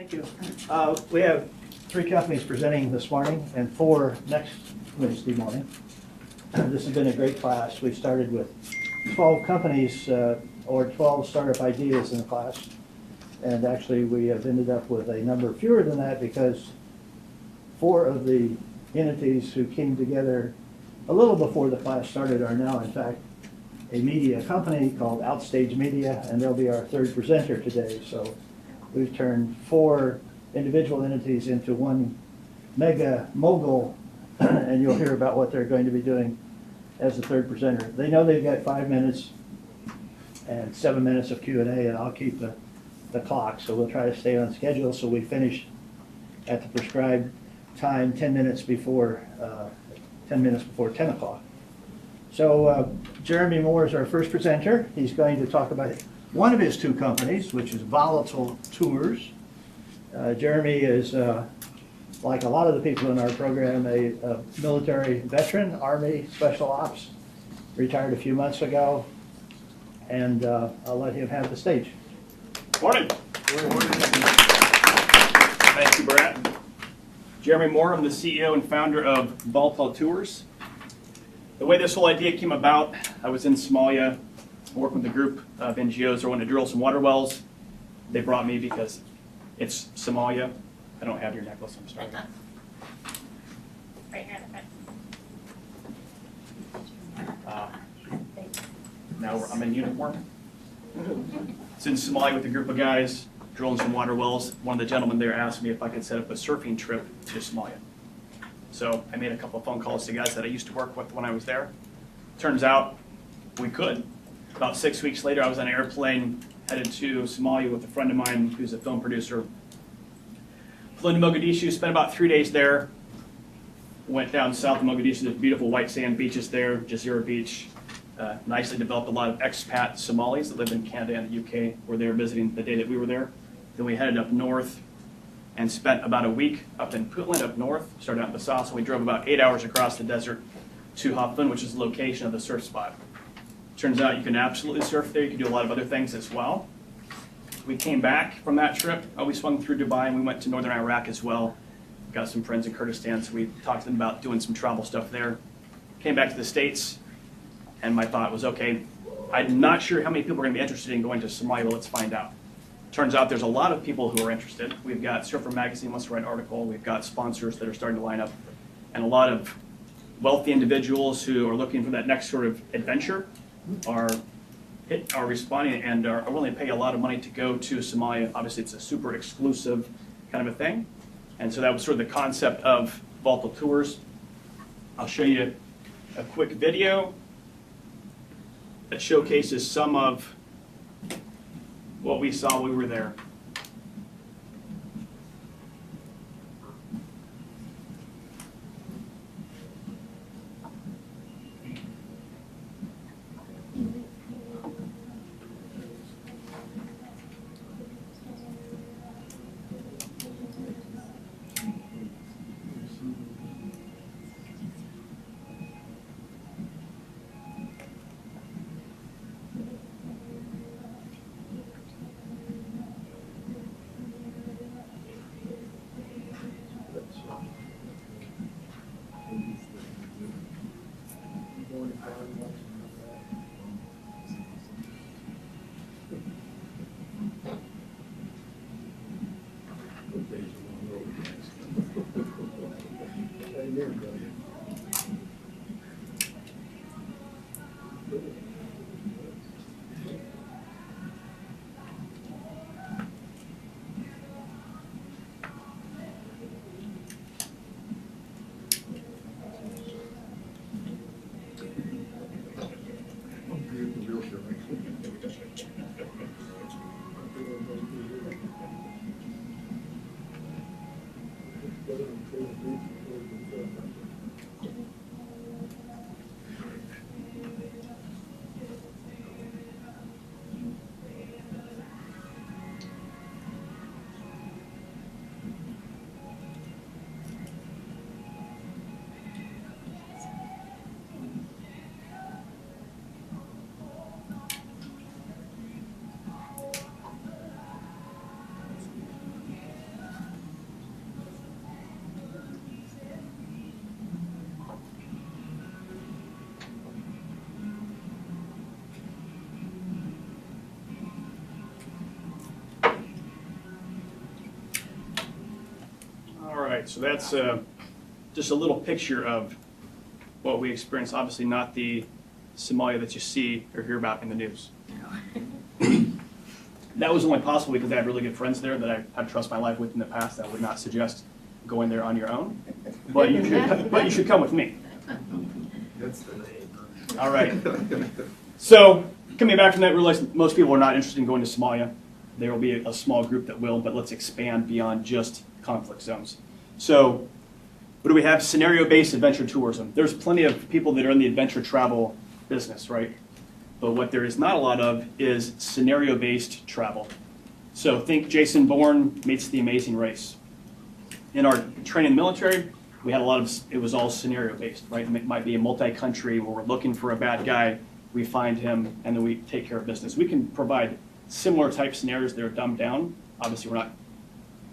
Thank you. We have 3 companies presenting this morning and 4 next Wednesday morning. This has been a great class. We started with 12 companies or 12 startup ideas in the class. And actually we have ended up with a number fewer than that because 4 of the entities who came together a little before the class started are now in fact a media company called Outstage Media, and they'll be our 3rd presenter today. So we've turned 4 individual entities into one mega mogul, and you'll hear about what they're going to be doing as the 3rd presenter. They know they've got 5 minutes and 7 minutes of Q&A, and I'll keep the clock, so we'll try to stay on schedule so we finish at the prescribed time 10 minutes before 10 o'clock. So Jeremy Moore is our first presenter. He's going to talk about one of his 2 companies, which is Volatile Tours. Jeremy is, like a lot of the people in our program, a military veteran, Army Special Ops, retired a few months ago, and I'll let him have the stage. Morning. Morning. Thank you, Brad. Jeremy Moore, I'm the CEO and founder of Volatile Tours. The way this whole idea came about, I was in Somalia, working with a group of NGOs that wanted to drill some water wells. They brought me because it's Somalia. I don't have your necklace, I'm sorry. Right here in the front. Now I'm in uniform. It's in Somalia with a group of guys drilling some water wells. One of the gentlemen there asked me if I could set up a surfing trip to Somalia. So I made a couple of phone calls to guys that I used to work with when I was there. Turns out we could. About 6 weeks later, I was on an airplane headed to Somalia with a friend of mine who's a film producer. Flew into Mogadishu, spent about 3 days there. Went down south of Mogadishu, there's beautiful white sand beaches there, Jazeera Beach. Nicely developed a lot of expat Somalis that live in Canada and the UK were there visiting the day that we were there. Then we headed up north and spent about a week up in Puntland up north, started out in Basasa, and we drove about 8 hours across the desert to Hafun, which is the location of the surf spot. Turns out you can absolutely surf there, you can do a lot of other things as well. We came back from that trip, we swung through Dubai and we went to northern Iraq as well. Got some friends in Kurdistan, so we talked to them about doing some travel stuff there. Came back to the States, and my thought was, okay, I'm not sure how many people are going to be interested in going to Somalia, but let's find out. Turns out there's a lot of people who are interested. We've got Surfer Magazine wants to write an article, we've got sponsors that are starting to line up, and a lot of wealthy individuals who are looking for that next sort of adventure are responding and are willing to pay a lot of money to go to Somalia. Obviously, it's a super exclusive kind of a thing. And so that was sort of the concept of Volatile Tours. I'll show you a quick video that showcases some of what we saw when we were there. right, so that's just a little picture of what we experienced. Obviously not the Somalia that you see or hear about in the news. That was only possible because I had really good friends there that I had trust my life with in the past. I would not suggest going there on your own, but you should come with me. That's the name. All right. So coming back from that, realize most people are not interested in going to Somalia. There will be a small group that will, but let's expand beyond just conflict zones. So what do we have? Scenario-based adventure tourism. There's plenty of people that are in the adventure travel business, right? But what there is not a lot of is scenario-based travel. So think Jason Bourne meets The Amazing Race. In our training in the military, we had a lot of, it was all scenario-based, right? It might be a multi-country where we're looking for a bad guy, we find him, and then we take care of business. We can provide similar type scenarios that are dumbed down. Obviously, we're not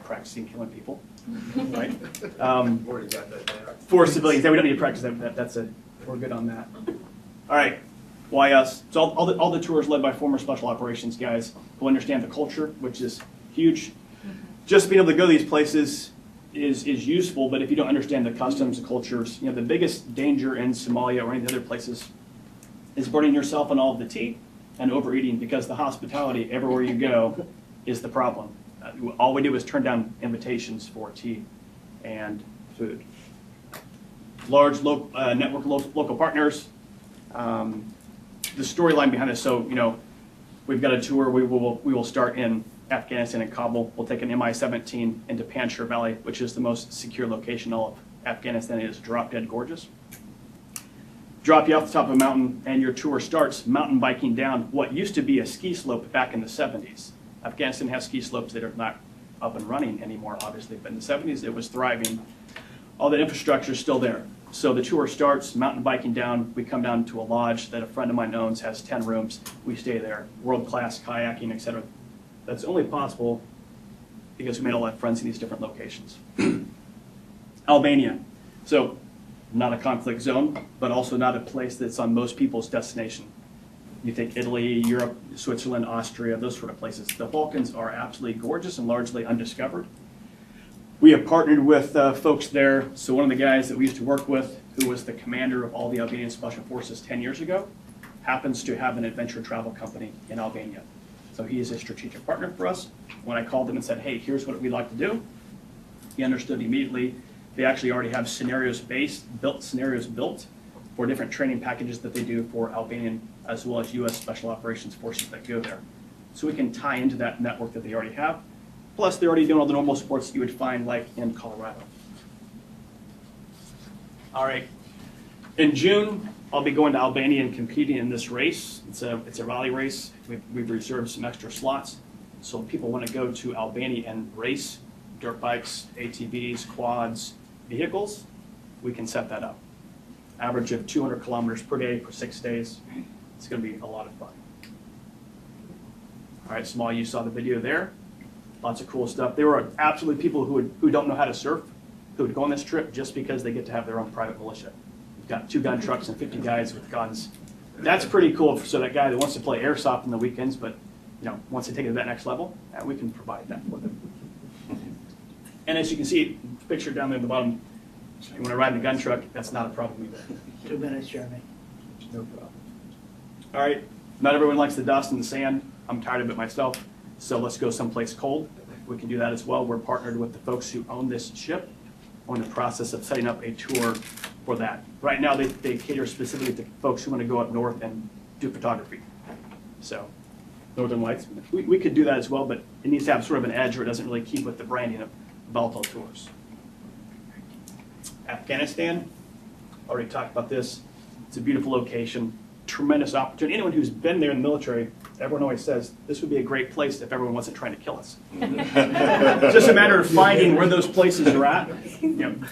practicing killing people, right? Already got that down. For civilians, yeah, we don't need to practice that. We're good on that. All right, why us? So all the tours led by former special operations guys who understand the culture, which is huge. Just being able to go to these places is useful, but if you don't understand the customs, the cultures, the biggest danger in Somalia or any of the other places is burning yourself on all of the tea and overeating, because the hospitality everywhere you go is the problem. All we do is turn down invitations for tea and food. Large network of local partners. The storyline behind this, so we've got a tour. We will start in Afghanistan and Kabul. We'll take an Mi-17 into Panjshir Valley, which is the most secure location in all of Afghanistan. It is drop dead gorgeous. Drop you off the top of a mountain, and your tour starts mountain biking down what used to be a ski slope back in the 70s. Afghanistan has ski slopes that are not up and running anymore, obviously, but in the 70s it was thriving. All the infrastructure is still there. So the tour starts mountain biking down. We come down to a lodge that a friend of mine owns, has 10 rooms. We stay there. World-class kayaking, etc. That's only possible because we made a lot of friends in these different locations. Albania. So not a conflict zone, but also not a place that's on most people's destination. You think Italy, Europe, Switzerland, Austria, those sort of places. The Balkans are absolutely gorgeous and largely undiscovered. We have partnered with folks there. So one of the guys that we used to work with, who was the commander of all the Albanian Special Forces 10 years ago, happens to have an adventure travel company in Albania. So he is a strategic partner for us. When I called him and said, hey, here's what we'd like to do, he understood immediately. They actually already have scenarios built for different training packages that they do for Albanian as well as U.S. Special Operations Forces that go there. So we can tie into that network that they already have. Plus, they're already doing all the normal sports you would find like in Colorado. All right. In June, I'll be going to Albania and competing in this race. It's a rally race. We've reserved some extra slots. So if people want to go to Albania and race dirt bikes, ATVs, quads, vehicles, we can set that up. Average of 200 kilometers per day for 6 days. It's going to be a lot of fun. All right, Somalia, you saw the video there. Lots of cool stuff. There are absolutely people who don't know how to surf who would go on this trip just because they get to have their own private militia. We've got 2 gun trucks and 50 guys with guns. That's pretty cool. So that guy that wants to play airsoft on the weekends, but wants to take it to that next level, we can provide that for them. And as you can see, pictured down there at the bottom, when I ride in the gun truck, that's not a problem either. 2 minutes, Jeremy. No problem. All right, not everyone likes the dust and the sand. I'm tired of it myself, so let's go someplace cold. We can do that as well. We're partnered with the folks who own this ship. We're in the process of setting up a tour for that. Right now, they cater specifically to folks who want to go up north and do photography. So, Northern Lights. We could do that as well, but it needs to have sort of an edge, or it doesn't really keep with the branding of Balto Tours. Afghanistan, already talked about this. It's a beautiful location, tremendous opportunity. Anyone who's been there in the military, everyone always says, this would be a great place if everyone wasn't trying to kill us. It's just a matter of finding where those places are at.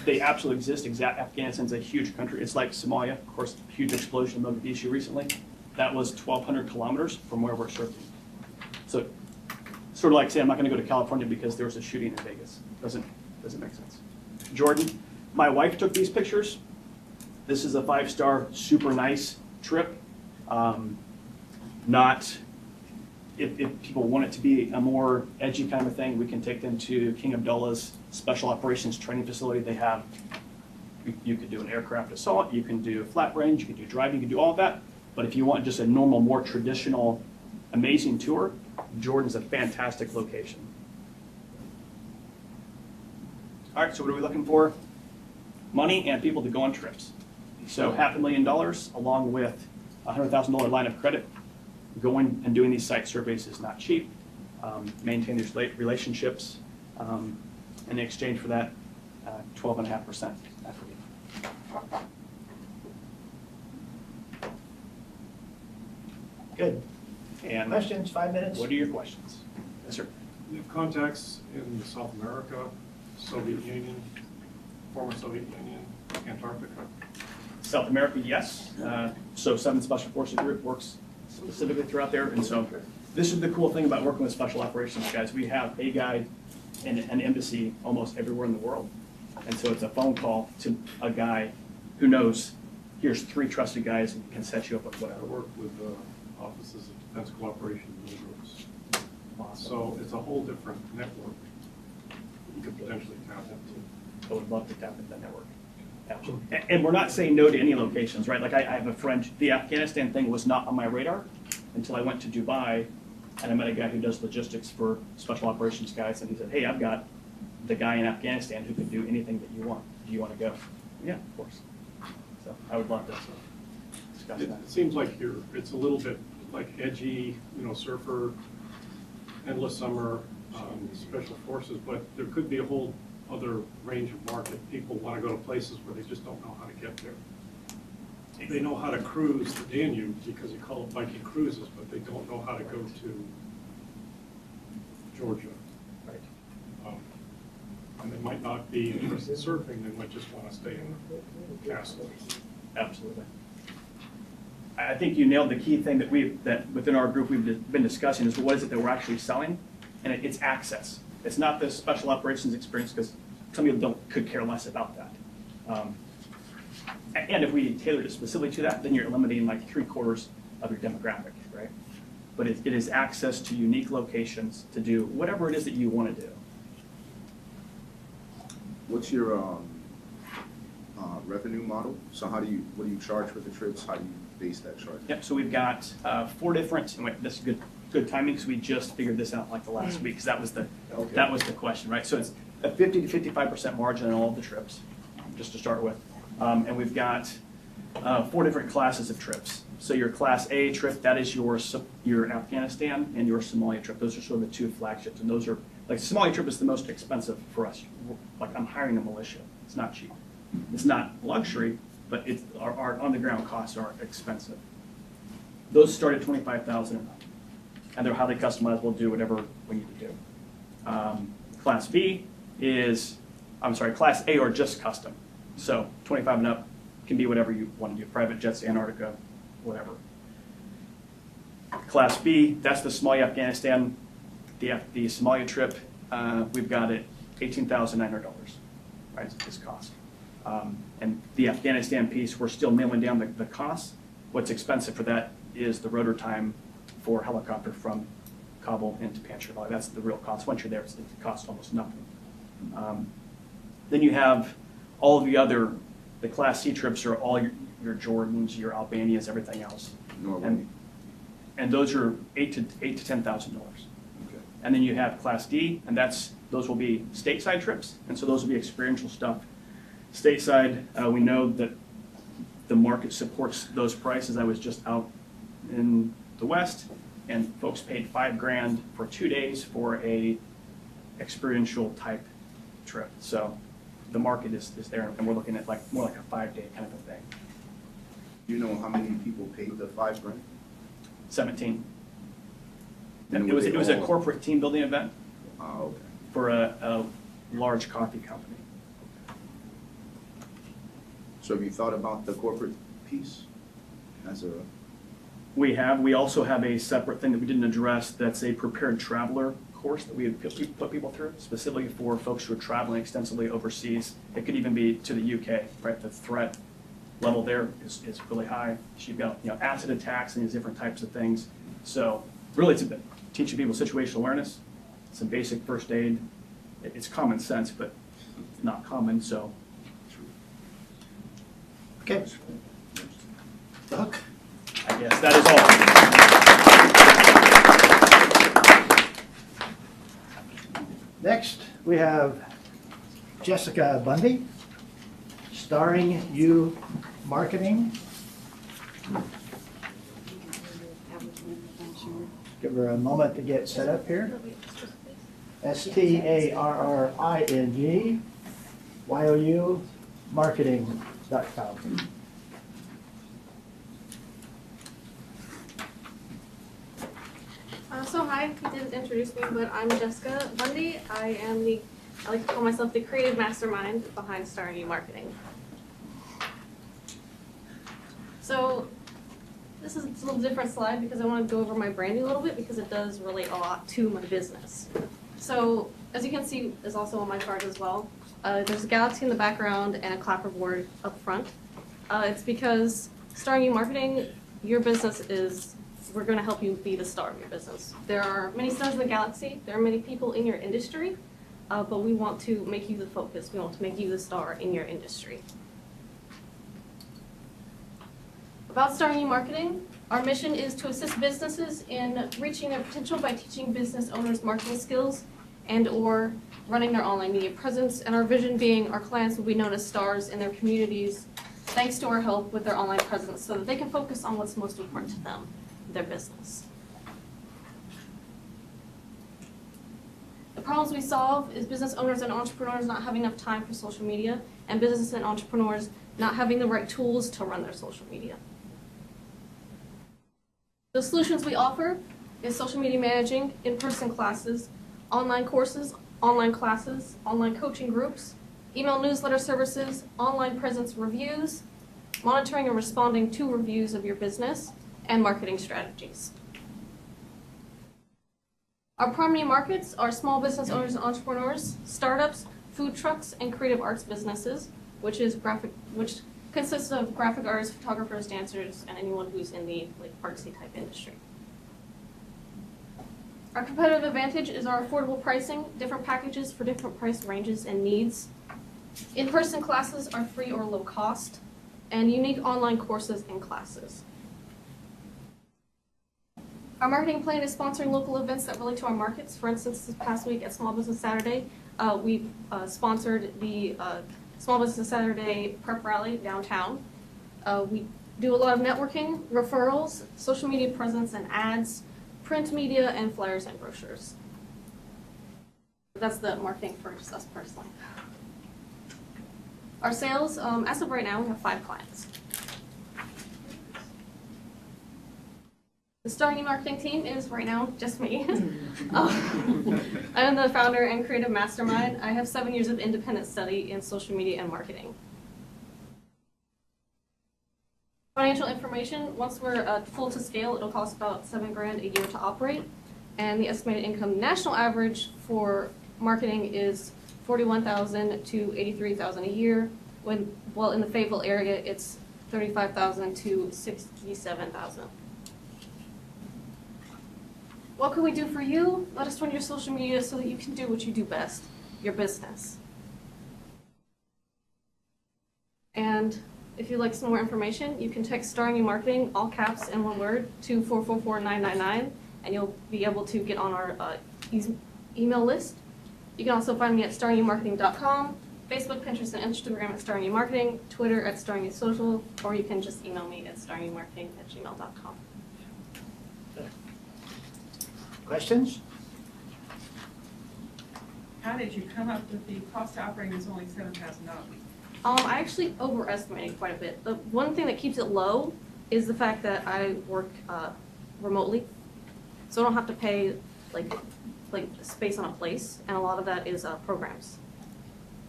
They absolutely exist. Afghanistan's a huge country. It's like Somalia. Of course, huge explosion in Mogadishu recently. That was 1,200 kilometers from where we're surfing. So, sort of like saying I'm not going to go to California because there was a shooting in Vegas. Doesn't make sense. Jordan. My wife took these pictures. This is a 5-star, super nice trip. Not if people want it to be a more edgy kind of thing, we can take them to King Abdullah's Special Operations Training Facility. They have, you could do an aircraft assault, you can do flat range, you can do driving, you can do all of that. But if you want just a normal, more traditional, amazing tour, Jordan's a fantastic location. All right, so what are we looking for? Money and people to go on trips. So $500,000 along with a $100,000 line of credit. Going and doing these site surveys is not cheap. Maintain these relationships. In exchange for that, 12.5% equity. Good. And Questions, 5 minutes? what are your questions? Yes, sir. You have contacts in South America, Soviet Union, former Soviet Union, Antarctica? South America, yes. So 7th Special Forces Group works specifically throughout there. And so this is the cool thing about working with special operations guys. We have a guy in an embassy almost everywhere in the world. And so it's a phone call to a guy who knows, here's 3 trusted guys and can set you up with I whatever. work with offices of defense cooperation middle groups. So it's a whole different network you could potentially tap into. I would love to tap into that network. Absolutely. And we're not saying no to any locations, right? Like I have a friend, the Afghanistan thing was not on my radar until I went to Dubai and I met a guy who does logistics for special operations guys, and he said, hey, I've got the guy in Afghanistan who can do anything that you want. Do you want to go? Yeah, of course. So I would love to discuss that. It seems like it's a little bit like edgy, surfer, endless summer, special forces, but there could be a whole other range of market. People want to go to places where they just don't know how to get there. They know how to cruise the Danube because you call it Viking cruises, but they don't know how to go to Georgia. Right. And they might not be interested in surfing, they might just want to stay in the castle. Absolutely. I think you nailed the key thing that within our group we've been discussing is what is it that we're actually selling, and it's access. It's not the special operations experience because some people could care less about that. And if we tailored it specifically to that, then you're eliminating like 3/4 of your demographic, right? But it is access to unique locations to do whatever it is that you want to do. What's your revenue model? So what do you charge for the trips? How do you base that charge? Yep, so we've got 4 different, and this is good timing because we just figured this out like the last week, because that was the question, right? So it's a 50 to 55% margin on all of the trips, just to start with. And we've got 4 different classes of trips. So your Class A trip, that is your Afghanistan and your Somalia trip. Those are sort of the 2 flagships, and those are, like the Somalia trip is the most expensive for us. Like I'm hiring a militia, it's not cheap. It's not luxury, but our on-the-ground costs are expensive. Those start at $25,000 and up, and they're highly customizable, do whatever we need to do. Class B is, Class A or just custom. So 25 and up can be whatever you want to do, private jets, Antarctica, whatever. Class B, that's the Somalia, Afghanistan, the Somalia trip, we've got it $18,900, right, this cost. And the Afghanistan piece, we're still nailing down the costs. What's expensive for that is the rotor time for helicopter from Kabul into Panjshir Valley. That's the real cost. Once you're there, it costs almost nothing. Then you have all of the Class C trips are all your Jordans, your Albanias, everything else. Norway. And those are $8,000 to $10,000. Okay. And then you have Class D, and those will be stateside trips, and so those will be experiential stuff. Stateside, we know that the market supports those prices. I was just out in the West, and folks paid $5,000 for 2 days for a experiential type trip. So the market is there, and we're looking at more like a 5-day kind of a thing. Do you know how many people paid the $5,000? 17. And It was were they a all- corporate team building event Oh, okay. for a large coffee company. So have you thought about the corporate piece as a? We also have a separate thing that we didn't address, that's a prepared traveler course that we would put people through, specifically for folks who are traveling extensively overseas. It could even be to the UK, right? The threat level there is really high. So you've got acid attacks and these different types of things. So really it's teaching people situational awareness, some basic first aid. It's common sense, but it's not common, so. Okay. Hook. I guess that is all. Next, we have Jessica Bundy, Starring You Marketing. Give her a moment to get set up here. STARRING YOU marketing.com. So hi, you didn't introduce me, but I'm Jessica Bundy. I like to call myself the creative mastermind behind Starring You Marketing. So this is a little different slide because I want to go over my branding a little bit because it does relate a lot to my business. So as you can see, is also on my card as well. There's a galaxy in the background and a clapperboard up front. It's because Starring You Marketing, your business is, we're going to help you be the star of your business. There are many stars in the galaxy. There are many people in your industry, but we want to make you the focus. We want to make you the star in your industry. About Starring You Marketing, our mission is to assist businesses in reaching their potential by teaching business owners marketing skills and or running their online media presence, and our vision being our clients will be known as stars in their communities thanks to our help with their online presence so that they can focus on what's most important to them, their business. The problems we solve is business owners and entrepreneurs not having enough time for social media and businesses and entrepreneurs not having the right tools to run their social media. The solutions we offer is social media managing, in-person classes, online courses, online classes, online coaching groups, email newsletter services, online presence reviews, monitoring and responding to reviews of your business, and marketing strategies. Our primary markets are small business owners and entrepreneurs, startups, food trucks, and creative arts businesses, which consists of graphic artists, photographers, dancers, and anyone who's in the artsy type industry. Our competitive advantage is our affordable pricing, different packages for different price ranges and needs. In-person classes are free or low cost, and unique online courses and classes. Our marketing plan is sponsoring local events that relate to our markets. For instance, this past week at Small Business Saturday, we sponsored the Small Business Saturday prep rally downtown. We do a lot of networking, referrals, social media presence and ads, print media, and flyers and brochures. That's the marketing for just us personally. Our sales, as of right now, we have 5 clients. The Starring You Marketing team is right now just me. I'm the founder and creative mastermind. I have 7 years of independent study in social media and marketing. Financial information, once we're full to scale, it'll cost about $7 grand a year to operate. And the estimated income national average for marketing is $41,000 to $83,000 a year. Well, in the Fayetteville area, it's $35,000 to $67,000. What can we do for you? Let us run your social media so that you can do what you do best, your business. And if you'd like some more information, you can text Starring You Marketing, all caps and one word, to 444-999, and you'll be able to get on our email list. You can also find me at starringyoumarketing.com, Facebook, Pinterest, and Instagram at Starring You Marketing, Twitter at Starring You Social, or you can just email me at starringyoumarketing@gmail.com. Questions? How did you come up with the cost to operate is only $7,000? I actually overestimated quite a bit. The one thing that keeps it low is the fact that I work remotely, so I don't have to pay like space on a place, and a lot of that is programs.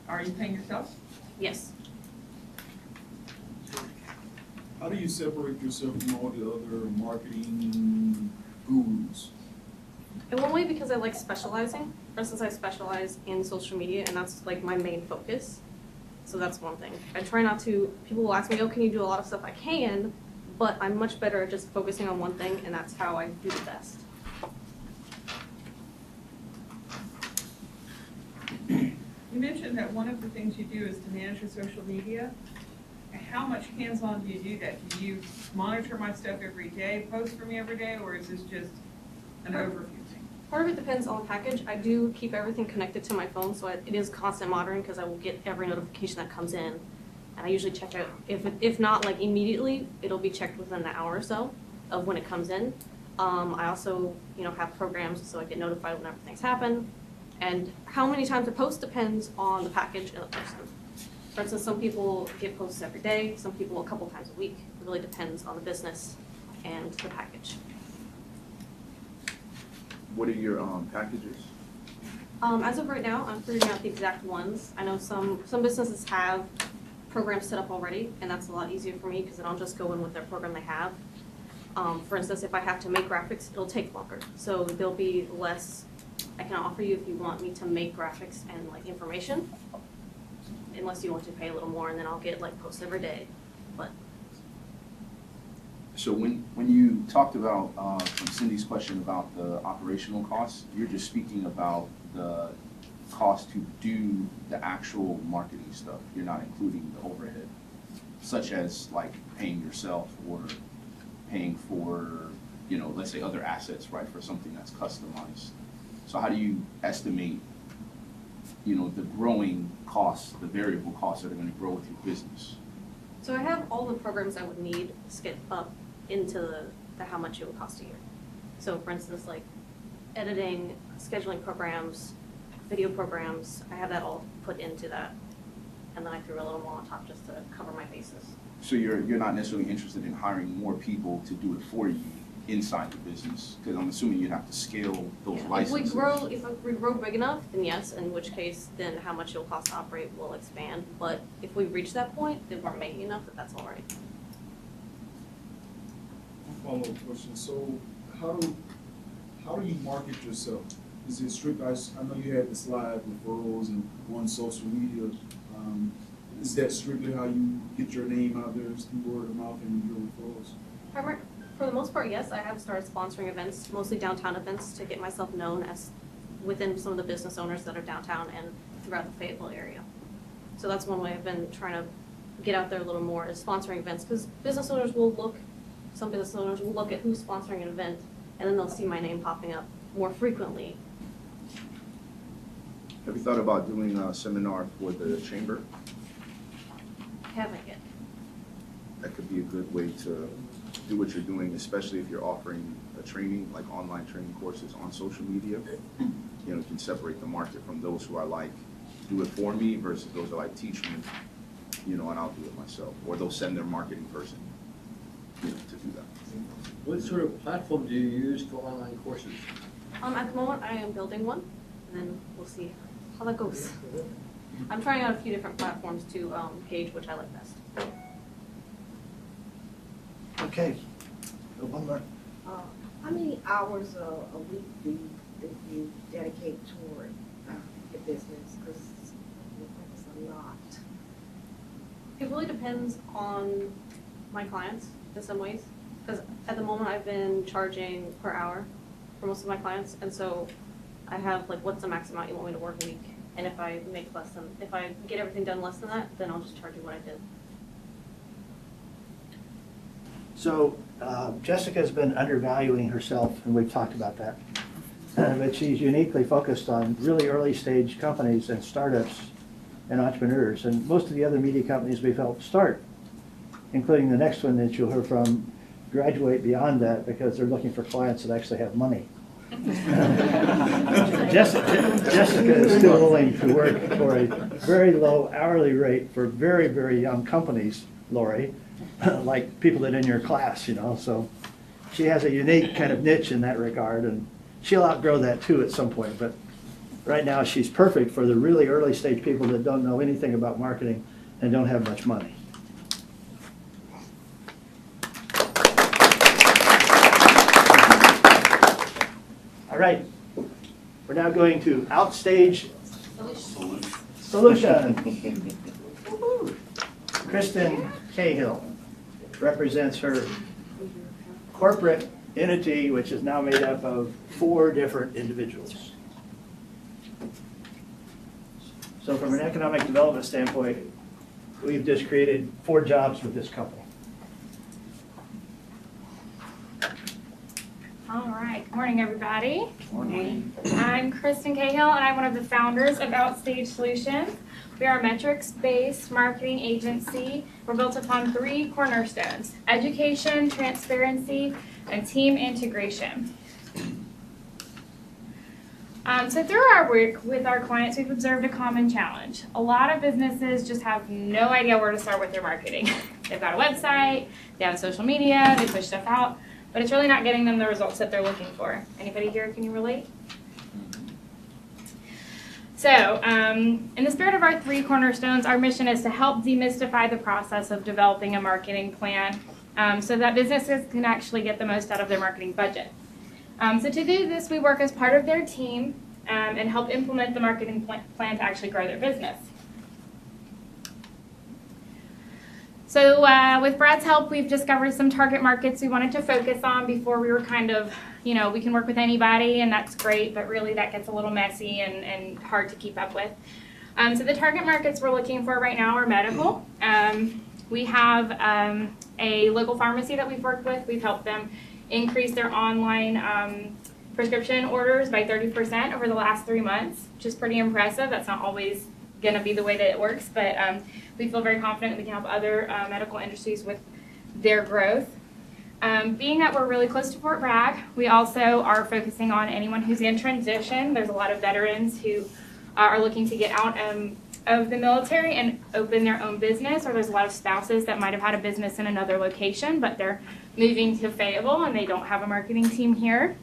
Are you paying yourself? Yes. How do you separate yourself from all the other marketing gurus? In one way, because I like specializing. For instance, I specialize in social media, and that's like my main focus. So that's one thing. I try not to, people will ask me, oh, can you do a lot of stuff? I can, but I'm much better at just focusing on one thing, and that's how I do the best. You mentioned that one of the things you do is to manage your social media. How much hands-on do you do that? Do you monitor my stuff every day, post for me every day, or is this just an overview thing? Part of it depends on the package. I do keep everything connected to my phone, so it is constant monitoring because I will get every notification that comes in. And I usually check out, if not like immediately, it'll be checked within an hour or so of when it comes in. I also, have programs so I get notified whenever things happen. And how many times I post depends on the package and the person. For instance, some people get posts every day, some people a couple times a week. It really depends on the business and the package. What are your packages? As of right now, I'm figuring out the exact ones. I know some businesses have programs set up already, and that's a lot easier for me because then I'll just go in with their program they have. For instance, if I have to make graphics, it'll take longer. So there'll be less I can offer you if you want me to make graphics and like information, unless you want to pay a little more, and then I'll get like posts every day. But So when you talked about, from Cindy's question about the operational costs, you're just speaking about the cost to do the actual marketing stuff. You're not including the overhead, such as like paying yourself or paying for, let's say other assets, right, for something that's customized. So how do you estimate, the growing costs, the variable costs that are going to grow with your business? so I have all the programs I would need to get up into the how much it would cost a year. So for instance, like editing, scheduling programs, video programs, I have that all put into that. And then I threw a little more on top just to cover my bases. So you're not necessarily interested in hiring more people to do it for you inside the business? Because I'm assuming you'd have to scale those licenses. If we grow big enough, then yes, in which case, then how much it'll cost to operate will expand. But if we reach that point, then we're making enough that that's all right. Follow-up question, so how do you market yourself? Is it strict, I know you had the slide referrals and on social media, is that strictly how you get your name out there, is through word of mouth and your referrals? For the most part, yes, I have started sponsoring events, mostly downtown events, to get myself known as within some of the business owners that are downtown and throughout the Fayetteville area. So that's one way I've been trying to get out there a little more, is sponsoring events, because some business owners will look at who's sponsoring an event, and then they'll see my name popping up more frequently. Have you thought about doing a seminar for the chamber? Haven't yet. That could be a good way to do what you're doing, especially if you're offering a training, like online training courses on social media. You can separate the market from those who are like, do it for me versus those who are like, teach me, and I'll do it myself. Or they'll send their marketing person, to do that. What sort of platform do you use for online courses? At the moment, I am building one, and then we'll see how that goes. I'm trying out a few different platforms to gauge which I like best. Okay, go one more. How many hours a week do you dedicate toward your business? Because it's a lot. It really depends on my clients in some ways, because at the moment I've been charging per hour for most of my clients, and so I have like, what's the max amount you want me to work a week? And if I get everything done less than that, then I'll just charge you what I did. So Jessica's been undervaluing herself, and we've talked about that. But she's uniquely focused on really early stage companies and startups and entrepreneurs. And most of the other media companies we've helped start, including the next one that you'll hear from, graduate beyond that because they're looking for clients that actually have money. Jessica is still willing to work for a very low hourly rate for very, very young companies, Lori, like people that are in your class, so she has a unique kind of niche in that regard, and she'll outgrow that too at some point, but right now she's perfect for the really early stage people that don't know anything about marketing and don't have much money. All right, we're now going to Outstage Solution. Kristen Cahill represents her corporate entity, which is now made up of 4 different individuals. So from an economic development standpoint, we've just created 4 jobs with this company. All right, good morning, everybody. Morning. I'm Kristen Cahill, and I'm one of the founders of Outstage Solutions. We are a metrics-based marketing agency. We're built upon 3 cornerstones: education, transparency, and team integration. So through our work with our clients, we've observed a common challenge. A lot of businesses just have no idea where to start with their marketing. They've got a website, they have social media, they push stuff out, but it's really not getting them the results that they're looking for. Anybody here, can you relate? So, in the spirit of our 3 cornerstones, our mission is to help demystify the process of developing a marketing plan so that businesses can actually get the most out of their marketing budget. So to do this, we work as part of their team and help implement the marketing plan to actually grow their business. So with Brad's help, we've discovered some target markets we wanted to focus on before we were kind of, we can work with anybody and that's great, but really that gets a little messy and hard to keep up with. So the target markets we're looking for right now are medical. We have a local pharmacy that we've worked with. We've helped them increase their online prescription orders by 30% over the last 3 months, which is pretty impressive. That's not always going to be the way that it works, but we feel very confident that we can help other medical industries with their growth. Being that we're really close to Fort Bragg, we also are focusing on anyone who's in transition. There's a lot of veterans who are looking to get out of the military and open their own business, or there's a lot of spouses that might have had a business in another location, but they're moving to Fayetteville and they don't have a marketing team here.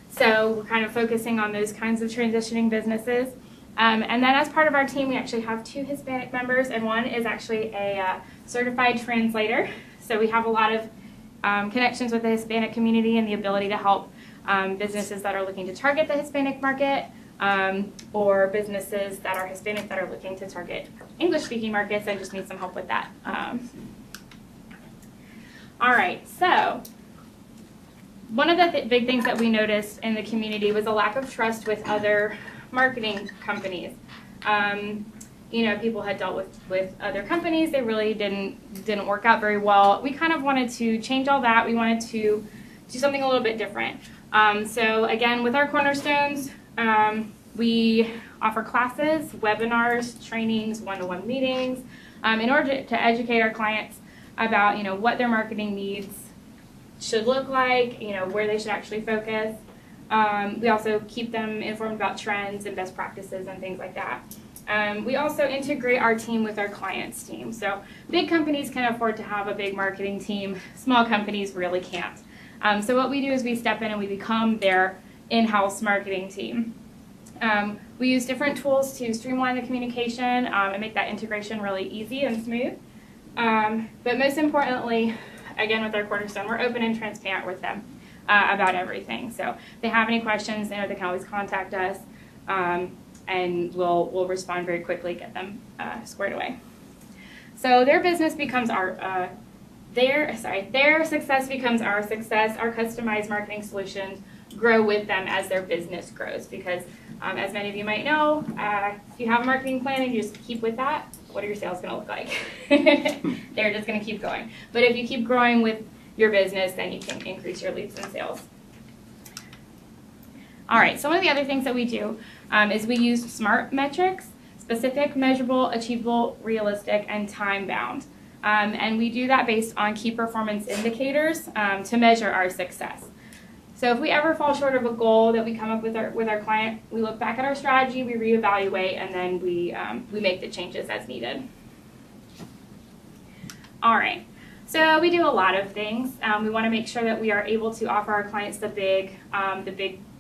So we're kind of focusing on those kinds of transitioning businesses. And then as part of our team, we actually have 2 Hispanic members, and one is actually a certified translator. So we have a lot of connections with the Hispanic community and the ability to help businesses that are looking to target the Hispanic market, or businesses that are Hispanic that are looking to target English-speaking markets and just need some help with that. All right, so one of the big things that we noticed in the community was a lack of trust with other marketing companies. People had dealt with other companies. They really didn't work out very well. We kind of wanted to change all that. We wanted to do something a little bit different. So again, with our cornerstones, we offer classes, webinars, trainings, one-to-one meetings, in order to educate our clients about, what their marketing needs should look like, where they should actually focus. We also keep them informed about trends and best practices and things like that. We also integrate our team with our clients' team. So big companies can afford to have a big marketing team. Small companies really can't. So what we do is we step in and we become their in-house marketing team. We use different tools to streamline the communication and make that integration really easy and smooth. But most importantly, again with our cornerstone, we're open and transparent with them about everything. So if they have any questions, they know they can always contact us, and we'll respond very quickly, get them squared away. So their business becomes their success becomes our success. Our customized marketing solutions grow with them as their business grows, because as many of you might know, if you have a marketing plan and you just keep with that, what are your sales going to look like? They're just going to keep going. But if you keep growing with your business, then you can increase your leads and sales. All right, so one of the other things that we do is we use SMART metrics: specific, measurable, achievable, realistic, and time-bound. And we do that based on key performance indicators to measure our success. So if we ever fall short of a goal that we come up with our client, we look back at our strategy, we reevaluate, and then we make the changes as needed. All right, so we do a lot of things. We want to make sure that we are able to offer our clients the big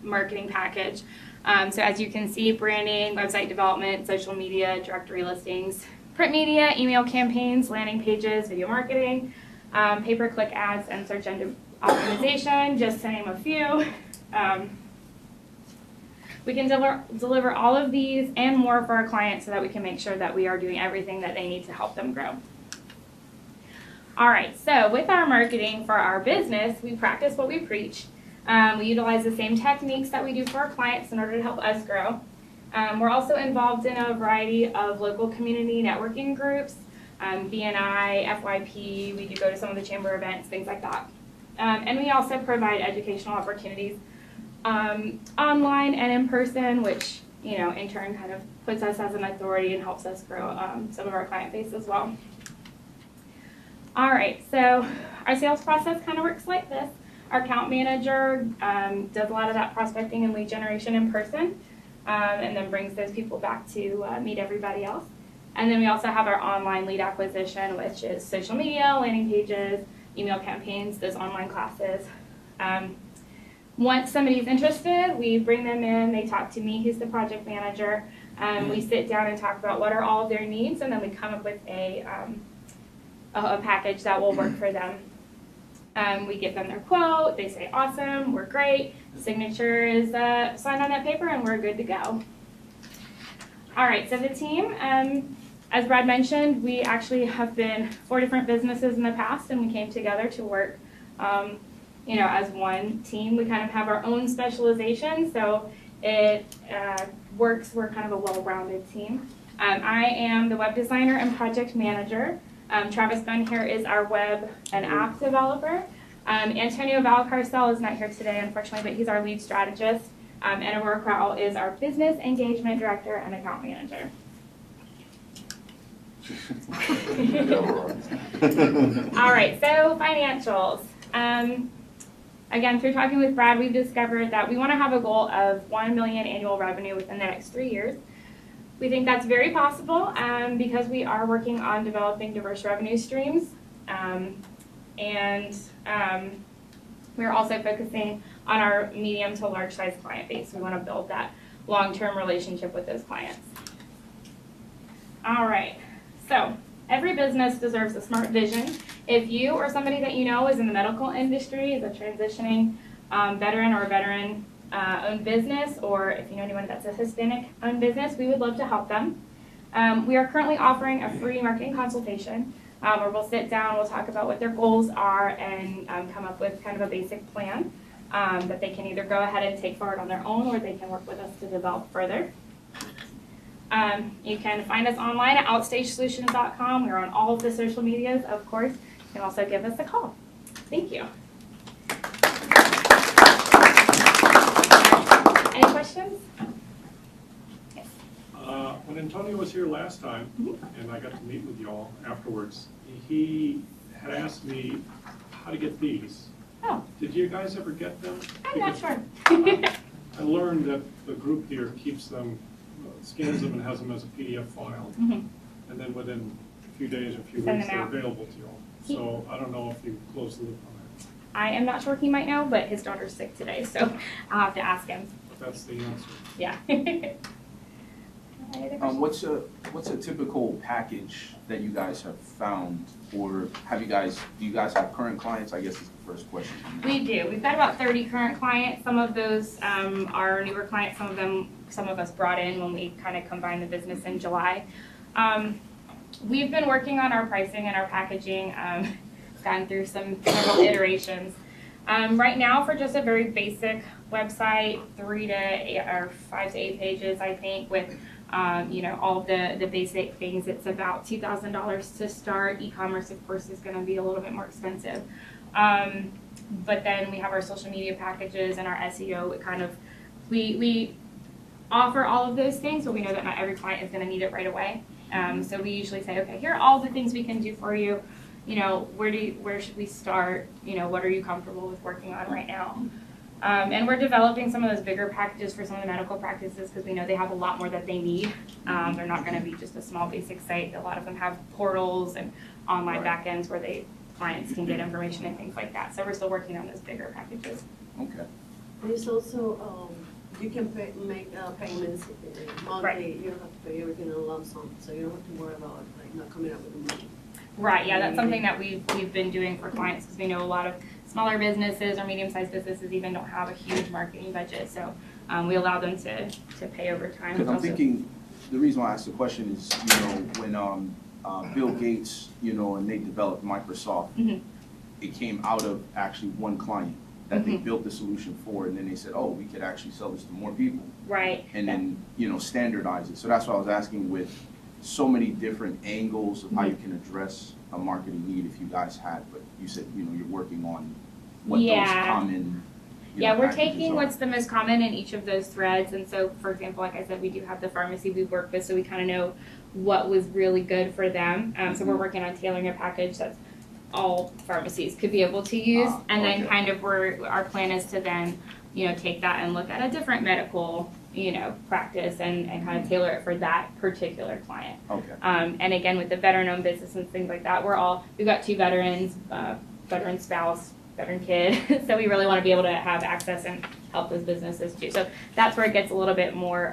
marketing package. So as you can see, branding, website development, social media, directory listings, print media, email campaigns, landing pages, video marketing, pay-per-click ads, and search engine optimization, just to name a few. We can deliver all of these and more for our clients so that we can make sure that we are doing everything that they need to help them grow. All right, so with our marketing for our business, we practice what we preach. We utilize the same techniques that we do for our clients in order to help us grow. We're also involved in a variety of local community networking groups, BNI, FYP, we do go to some of the chamber events, things like that. And we also provide educational opportunities online and in person, which, you know, in turn kind of puts us as an authority and helps us grow some of our client base as well. All right, so our sales process kind of works like this. Our account manager does a lot of that prospecting and lead generation in person, and then brings those people back to meet everybody else. And then we also have our online lead acquisition, which is social media, landing pages, email campaigns, those online classes. Once somebody's interested, we bring them in, they talk to me, who's the project manager. We sit down and talk about what are all of their needs, and then we come up with a package that will work for them. We give them their quote, they say, awesome, we're great, signature is signed on that paper, and we're good to go. All right, so the team, as Brad mentioned, we actually have been 4 different businesses in the past, and we came together to work you know, as one team. We kind of have our own specialization, so it works, we're kind of a well-rounded team. I am the web designer and project manager. Travis Gunn here is our web and app developer. Antonio Valcarcel is not here today, unfortunately, but he's our lead strategist. And Aurora Crowell is our business engagement director and account manager. All right, so financials. Again, through talking with Brad, we've discovered that we want to have a goal of $1 million annual revenue within the next 3 years. We think that's very possible because we are working on developing diverse revenue streams. We're also focusing on our medium to large size client base. We want to build that long-term relationship with those clients. All right, so every business deserves a smart vision. If you or somebody that you know is in the medical industry, is a transitioning veteran or a veteran owned business, or if you know anyone that's a Hispanic owned business, we would love to help them. We are currently offering a free marketing consultation where we'll sit down, we'll talk about what their goals are, and come up with kind of a basic plan that they can either go ahead and take forward on their own, or they can work with us to develop further. You can find us online at outstagesolutions.com. We're on all of the social medias, of course. You can also give us a call. Thank you. Any questions? Yes. When Antonio was here last time, and I got to meet with y'all afterwards, he had asked me how to get these. Oh. Did you guys ever get them? I'm not sure. I learned that the group here keeps them, scans them and has them as a PDF file. And then within a few days or a few weeks, they're available to you all. So I don't know if you closed the loop on that. I am not sure he might know, but his daughter's sick today, so I'll have to ask him. That's the answer. Yeah. What's a typical package that you guys have found, or do you guys have current clients? I guess is the first question. We do. We've got about 30 current clients. Some of those are newer clients. Some of us brought in when we kind of combined the business in July. We've been working on our pricing and our packaging. Gone through several iterations. Right now, for just a very basic website, 5 to 8 pages, I think, with you know, all of the basic things, it's about $2,000 to start. E-commerce, of course, is going to be a little bit more expensive. But then we have our social media packages and our SEO. It kind of, we offer all of those things, but we know that not every client is going to need it right away. So we usually say, okay, here are all the things we can do for you. You know, where should we start? You know, what are you comfortable with working on right now? And we're developing some of those bigger packages for some of the medical practices because we know they have a lot more that they need. They're not going to be just a small basic site. A lot of them have portals and online backends where clients can get information and things like that. So we're still working on those bigger packages. Okay. There's also, you can make payments monthly. Right. You don't have to pay everything in a lump sum, so you don't have to worry about like not coming up with the money. Right, yeah, that's something that we've been doing for clients because we know a lot of smaller businesses or medium-sized businesses even don't have a huge marketing budget. So we allow them to pay over time. Because I'm thinking, the reason why I asked the question is, you know, when Bill Gates, you know, and they developed Microsoft, it came out of actually one client. that they Mhm. built the solution for, and then they said, oh, we could actually sell this to more people, Right. and then, standardize it. So that's why I was asking, with so many different angles of how you can address a marketing need if you guys had, but you said, you're working on what those Yeah. common, Yeah, we're packages taking are. what's the most common in each of those threads. And so, for example, like I said, we do have the pharmacy we work with, so we kind of know what was really good for them. So we're working on tailoring a package that's all pharmacies could be able to use. And then okay. kind of our plan is to then, take that and look at a different medical, practice and kind of tailor it for that particular client. Okay. And again, with the veteran-owned business and things like that, we've got 2 veterans, veteran spouse, veteran kid, so we really want to be able to have access and help those businesses too. So that's where it gets a little bit more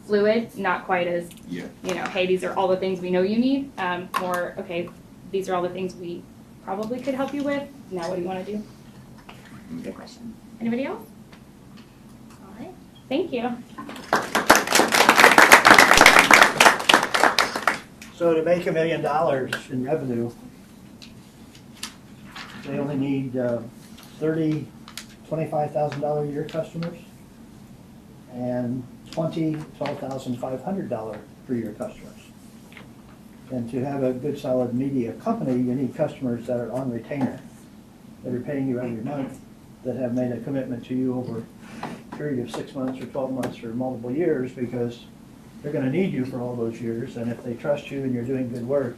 fluid, not quite as, hey, these are all the things we know you need. More, okay, these are all the things we probably could help you with. Now what do you want to do? Good question. Anybody else? All right, thank you. So to make $1 million in revenue, they only need 30 $25,000 a year customers and 20 $12,500 per year customers. And to have a good solid media company, you need customers that are on retainer, that are paying you every month, that have made a commitment to you over a period of 6 months or 12 months or multiple years, because they're going to need you for all those years. And if they trust you and you're doing good work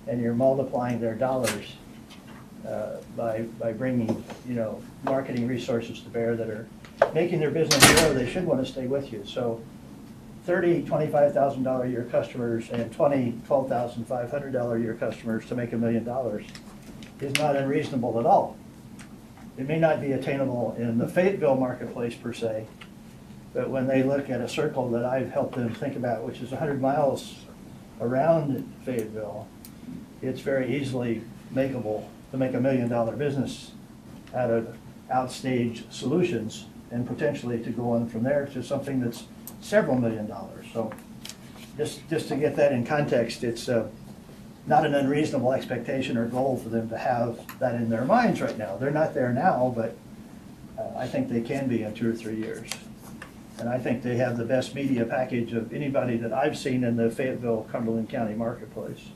and you're multiplying their dollars by bringing, marketing resources to bear that are making their business grow, they should want to stay with you. So 30 $25,000 a year customers and 20 $12,500 a year customers to make $1 million is not unreasonable at all. It may not be attainable in the Fayetteville marketplace per se, but when they look at a circle that I've helped them think about, which is 100 miles around Fayetteville, it's very easily makeable to make $1 million business out of outstage solutions, and potentially to go on from there to something that's several $1 million. So just to get that in context, it's not an unreasonable expectation or goal for them to have that in their minds right now. They're not there now, but I think they can be in 2 or 3 years. And I think they have the best media package of anybody that I've seen in the Fayetteville, Cumberland County marketplace.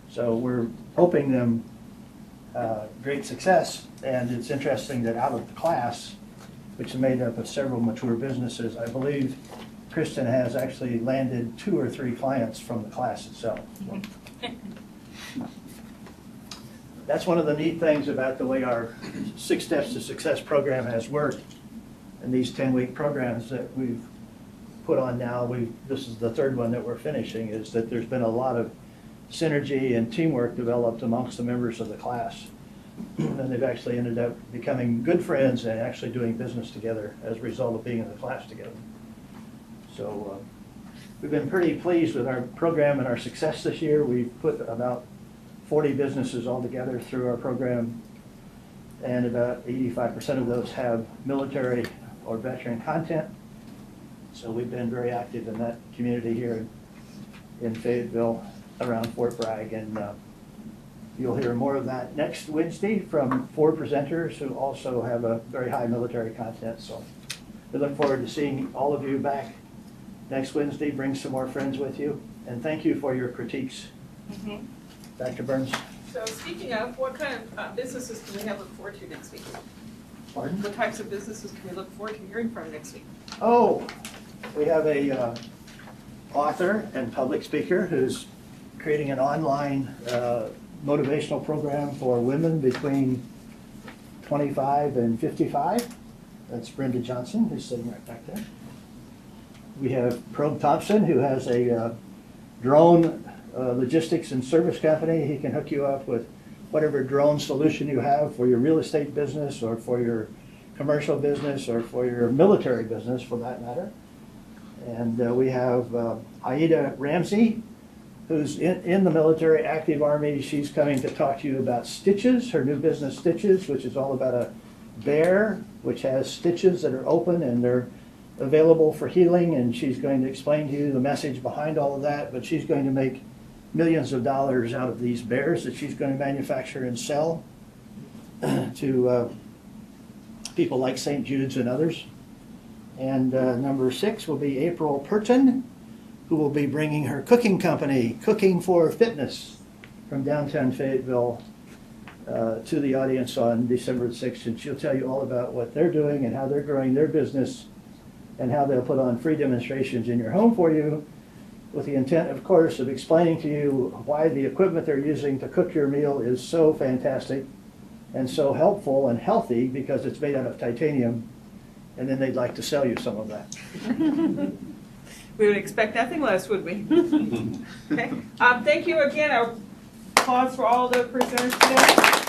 So we're hoping them great success. And it's interesting that out of the class, which is made up of several mature businesses, I believe Kristen has actually landed 2 or 3 clients from the class itself. That's one of the neat things about the way our 6 Steps to Success program has worked. And these 10-week programs that we've put on now, this is the 3rd one that we're finishing, is that there's been a lot of synergy and teamwork developed amongst the members of the class. And they've actually ended up becoming good friends and actually doing business together as a result of being in the class together. So we've been pretty pleased with our program and our success this year. We've put about 40 businesses all together through our program, and about 85% of those have military or veteran content. So we've been very active in that community here in Fayetteville around Fort Bragg, and you'll hear more of that next Wednesday from 4 presenters who also have a very high military content. So we look forward to seeing all of you back next Wednesday. Bring some more friends with you, and thank you for your critiques. Mm-hmm. Dr. Burns. So speaking of, what kind of businesses can we have look forward to next week? Pardon? What types of businesses can we look forward to hearing from next week? Oh, we have a author and public speaker who's creating an online motivational program for women between 25 and 55. That's Brenda Johnson, who's sitting right back there. We have Probe Thompson, who has a drone logistics and service company. He can hook you up with whatever drone solution you have for your real estate business or for your commercial business or for your military business, for that matter. And we have Aida Ramsey, who's in the military, active Army. She's coming to talk to you about Stitches, her new business Stitches, which is all about a bear which has stitches that are open and they're available for healing, and she's going to explain to you the message behind all of that. But she's going to make millions of dollars out of these bears that she's going to manufacture and sell to people like St. Jude's and others. And number 6 will be April Purton, who will be bringing her cooking company, Cooking for Fitness, from downtown Fayetteville to the audience on December 6th. And she'll tell you all about what they're doing and how they're growing their business and how they'll put on free demonstrations in your home for you, with the intent, of course, of explaining to you why the equipment they're using to cook your meal is so fantastic and so helpful and healthy because it's made out of titanium, and then they'd like to sell you some of that. We would expect nothing less, would we? Okay. Thank you again. Applause for all the presenters today.